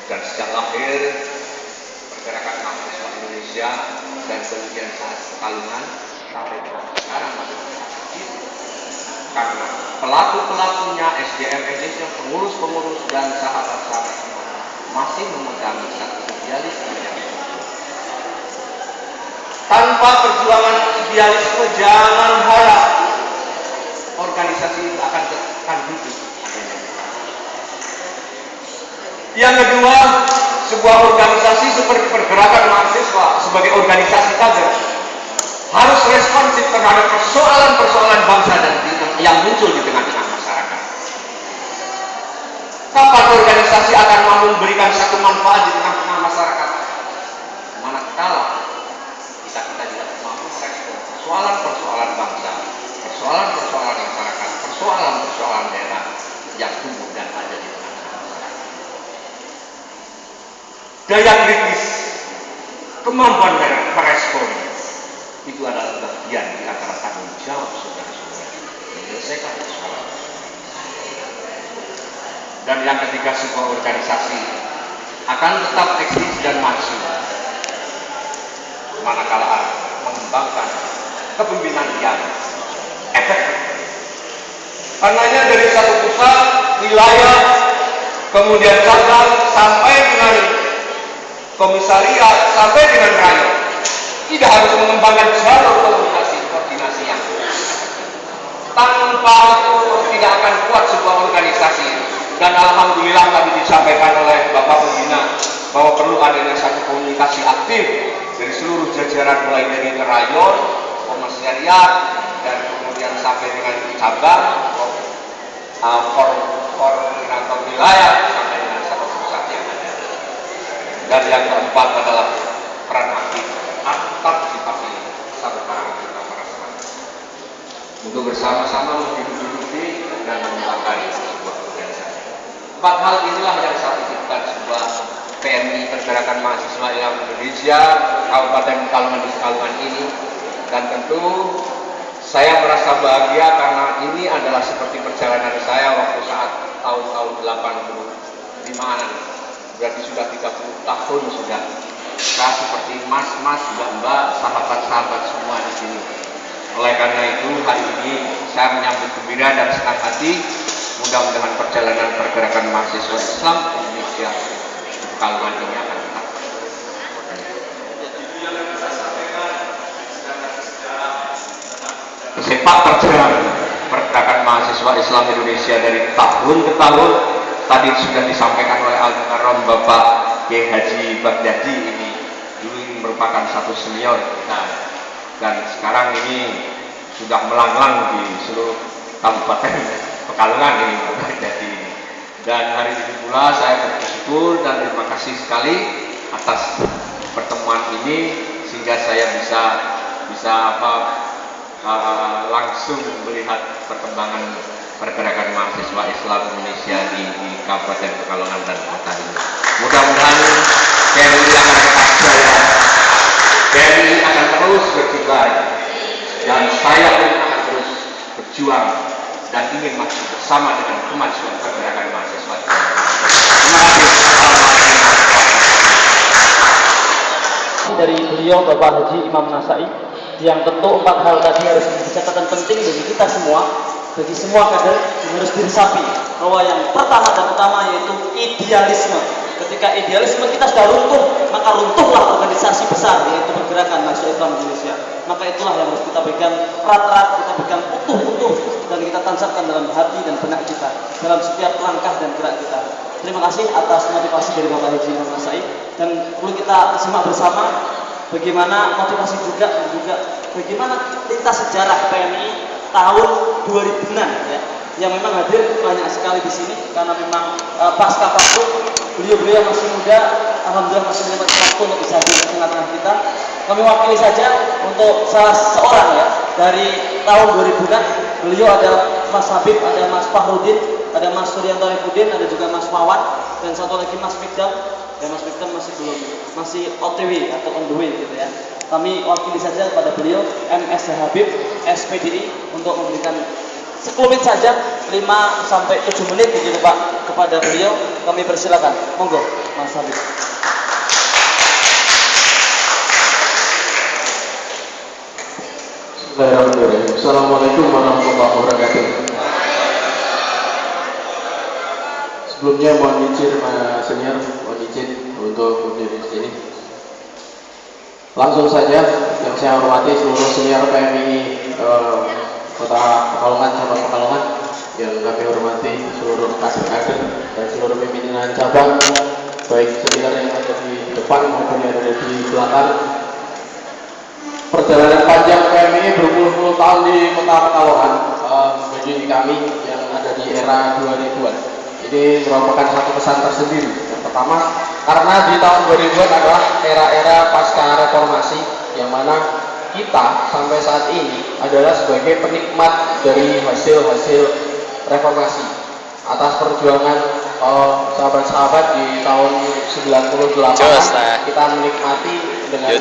Dan sejak lahir pergerakan mahasiswa Indonesia dan kemudian saat Pekalongan sampai sekarang masih aktif karena pelaku-pelakunya SDM Indonesia, pengurus-pengurus dan sahabat-sahabat masih memegang satu idealisme yang tanpa perjuangan idealisme jangan harap organisasi itu akan hidup. Yang kedua, sebuah organisasi seperti pergerakan mahasiswa sebagai organisasi kader harus responsif terhadap persoalan-persoalan bangsa dan yang muncul di tengah-tengah masyarakat. Kapan organisasi akan mampu memberikan satu manfaat di tengah-tengah masyarakat? Manakala kita tidak mampu merespon persoalan-persoalan bangsa, persoalan-persoalan masyarakat, persoalan-persoalan daerah yang tumbuh dan ada di tengah-tengah masyarakat. Daya kritis, kemampuan merespon itu adalah bagian di antara tanggung jawab saudara-saudara menyelesaikan persoalan. Dan yang ketiga, sebuah organisasi akan tetap eksis dan maju manakala mengembangkan kepemimpinan yang efektif. Karenanya dari satu pusat, wilayah, kemudian cabang sampai dengan komisariat sampai dengan rakyat, tidak harus mengembangkan jalur koordinasi yang tanpa itu tidak akan kuat sebuah organisasi. Dan alhamdulillah tadi disampaikan oleh Bapak Pembina bahwa perlu adanya satu komunikasi aktif dari seluruh jajaran mulai dari rayon, komisariat, dan kemudian sampai dengan cabang, koordinator wilayah sampai dengan satu pusat yang ada. Dan yang keempat adalah peran aktif partisipasi satu para sahabat untuk bersama-sama menghidupi dan mengembangkan sebuah organisasi. Empat hal inilah yang saya titipkan sebuah PMI Pergerakan Mahasiswa Islam Indonesia Kabupaten Pekalongan di Pekalongan ini. Dan tentu saya merasa bahagia karena ini adalah seperti perjalanan saya waktu saat tahun-tahun 85-an, berarti sudah 30 tahun sudah. Saya seperti mas-mas, mbak-mbak, sahabat-sahabat semua di sini. Oleh karena itu hari ini saya menyambut gembira dan senang hati. Mudah-mudahan perjalanan pergerakan mahasiswa Islam Indonesia di Pekalongan ini akan tetap. Sepak terjang pergerakan mahasiswa Islam Indonesia dari tahun ke tahun tadi sudah disampaikan oleh Almarhum Bapak Kiai Haji Baghdadi ini dulu merupakan satu senior kita dan sekarang ini sudah melanglang di seluruh Kabupaten Pekalongan ini Bapak Baghdadi ini. Dan hari ini pula saya bersyukur dan terima kasih sekali atas pertemuan ini sehingga saya bisa langsung melihat perkembangan pergerakan mahasiswa Islam Indonesia di Kabupaten Pekalongan dan kota ini. Mudah-mudahan PMI akan tetap jaya, PMI akan terus berkibar, dan saya pun akan terus berjuang dan ingin maju bersama dengan kemajuan pergerakan mahasiswa. Terima kasih. Dari beliau Bapak Haji Imam Nasai yang tentu empat hal tadi harus menjadi catatan penting bagi kita semua, bagi semua kader yang harus diresapi bahwa yang pertama dan utama yaitu idealisme. Ketika idealisme kita sudah runtuh, maka runtuhlah organisasi besar yaitu pergerakan mahasiswa Islam Indonesia. Maka itulah yang harus kita pegang erat-erat, kita pegang utuh-utuh dan kita tancapkan dalam hati dan benak kita dalam setiap langkah dan gerak kita. Terima kasih atas motivasi dari Bapak Haji Imam Nasai dan perlu kita simak bersama bagaimana motivasi juga bagaimana lintas sejarah PMI tahun 2000-an ya, yang memang hadir banyak sekali di sini karena memang pasca waktu beliau masih muda, alhamdulillah masih menyempatkan waktu untuk bisa hadir di tengah-tengah kita. Kami wakili saja untuk salah seorang ya dari tahun 2000-an, beliau ada Mas Habib, ada Mas Fahrudin, ada Mas Suryanto Rifudin, ada juga Mas Wawan dan satu lagi Mas Fikdam. Ya Mas Fikdam masih OTW atau on the way gitu ya. Kami wakili saja kepada beliau MS Habib SPDI untuk memberikan sekelumit saja 5 sampai 7 menit begitu Pak kepada beliau, kami persilakan. Monggo Mas Habib. Bismillahirrahmanirrahim. Assalamualaikum warahmatullahi wabarakatuh. Sebelumnya mohon izin Mas Senior, mohon izin untuk berdiri di sini. Langsung saja, yang saya hormati seluruh senior PMI Kota Pekalongan, cabang Pekalongan, yang kami hormati seluruh kader-kader dan seluruh pimpinan cabang, baik senior yang ada di depan maupun yang ada di belakang. Perjalanan panjang PMI berpuluh-puluh tahun di Kota Pekalongan bagi kami yang ada di era 2000-an. Ini merupakan satu pesan tersendiri. Yang pertama, karena di tahun 2000-an adalah era-era pasca reformasi, yang mana kita sampai saat ini adalah sebagai penikmat dari hasil-hasil reformasi atas perjuangan sahabat-sahabat di tahun 98. Kita menikmati dengan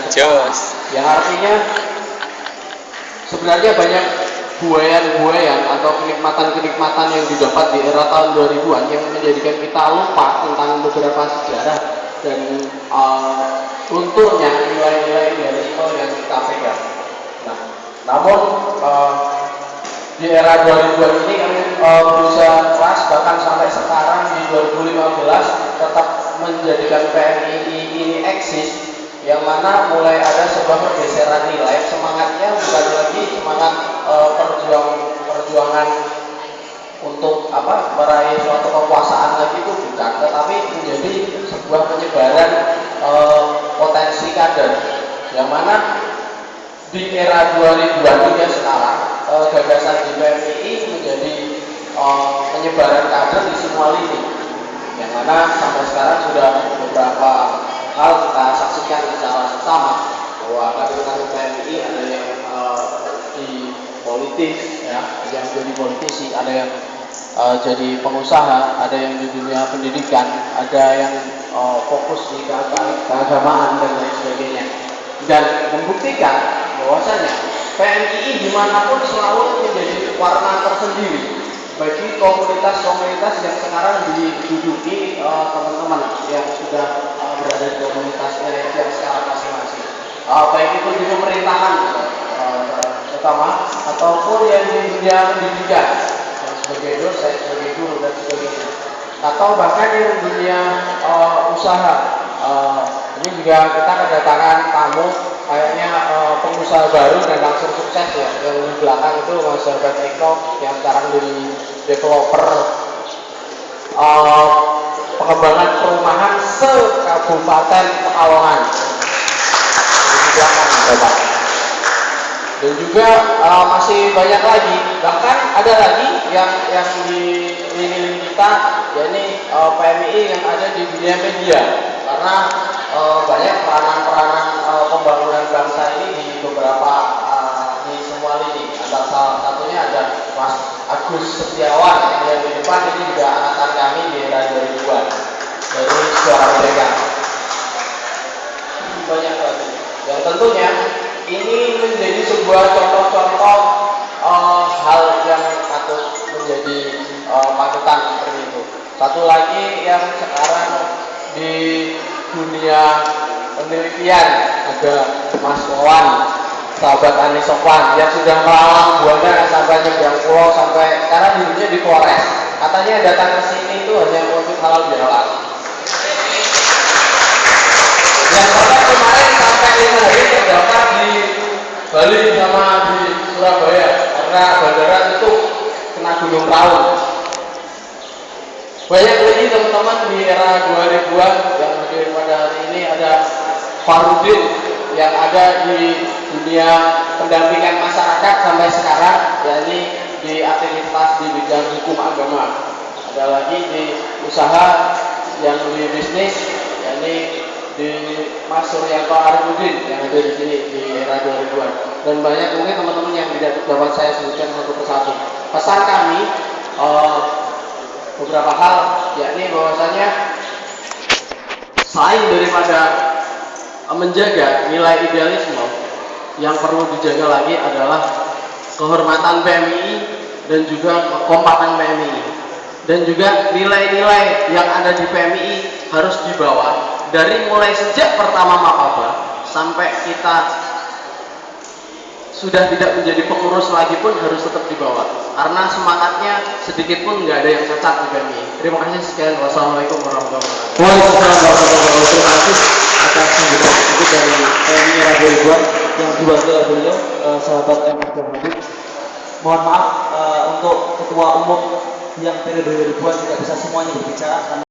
yang artinya sebenarnya banyak buayan-buayan atau kenikmatan-kenikmatan yang didapat di era tahun 2000-an yang menjadikan kita lupa tentang beberapa sejarah dan lunturnya nilai-nilai idealisme yang kita pegang. Nah, namun di era 2000-an ini kami berusaha keras, bahkan sampai sekarang di 2015 tetap menjadikan PMI ini eksis, yang mana mulai ada sebuah pergeseran nilai. Semangatnya bukan lagi semangat perjuangan untuk meraih suatu kekuasaan lagi, itu bukan, tetapi menjadi sebuah penyebaran potensi kader, yang mana di era 2000-an hingga sekarang gagasan di PMI menjadi penyebaran kader di semua lini, yang mana sampai sekarang sudah beberapa hal kita saksikan secara seksama bahwa kader-kader PMI ada yang di politik, ya, yang jadi politisi, ada yang jadi pengusaha, ada yang di dunia pendidikan, ada yang fokus di keagamaan dan lain sebagainya, dan membuktikan bahwasanya PMI dimanapun selalu menjadi warna tersendiri bagi komunitas-komunitas yang sekarang diduduki teman-teman yang sudah berada di komunitasnya yang sekarang masing-masing, baik itu di pemerintahan utama ataupun yang di dunia pendidikan sebagai dosen, sebagai guru dan sebagainya, atau bahkan yang di dunia usaha. Ini juga kita kedatangan tamu kayaknya pengusaha baru dan langsung sukses, ya, yang di belakang itu Mas Sahabat Eko yang sekarang jadi developer pengembangan perumahan se-Kabupaten Pekalongan di belakang, Bapak. Dan juga masih banyak lagi, bahkan ada lagi yang di lini kita, yakni PMI yang ada di dunia media, karena banyak peranan-peranan pembangunan bangsa ini di beberapa di semua lini. Salah satunya ada Mas Agus Setiawan yang di depan, ini juga angkatan kami di era 2000-an dari Suara Merdeka. Banyak lagi yang tentunya ini menjadi sebuah contoh-contoh hal yang patut menjadi panutan seperti itu. Satu lagi yang sekarang di dunia penelitian ada Mas Wawan, sahabat Anies Sofwan, yang sudah melalang buana sampai nyebrang pulau, sampai sekarang hidupnya di Flores. Katanya datang ke sini itu hanya untuk halal bihalal. Yang bahkan kemarin sampai 5 hari terdaftar di Bali sama di Surabaya karena bandara itu kena gunung Raung. Banyak lagi teman-teman di era 2000-an yang hadir pada hari ini. Ada Farudin yang ada di dunia pendampingan masyarakat sampai sekarang, yakni di aktivitas di bidang hukum agama. Ada lagi di usaha yang di bisnis, yakni di Mas Suryanto Arifudin yang ada di sini di era 2000-an, dan banyak mungkin teman-teman yang tidak dapat saya sebutkan satu persatu. Pesan kami beberapa hal, yakni bahwasanya selain daripada menjaga nilai idealisme, yang perlu dijaga lagi adalah kehormatan PMI dan juga kekompakan PMI. Dan juga nilai-nilai yang ada di PMI harus dibawa dari mulai sejak pertama mapaba sampai kita sudah tidak menjadi pengurus lagi pun harus tetap dibawa, karena semangatnya sedikit pun nggak ada yang cacat di PMI. Terima kasih sekian. Wassalamualaikum warahmatullahi wabarakatuh. Waalaikumsalam warahmatullahi wabarakatuh. Terima kasih atas sambutan itu dari PMI Rabu Ridwan yang diwakili oleh beliau, sahabat MF Habib. Mohon maaf untuk ketua umum yang periode 2000 tidak bisa semuanya berbicara.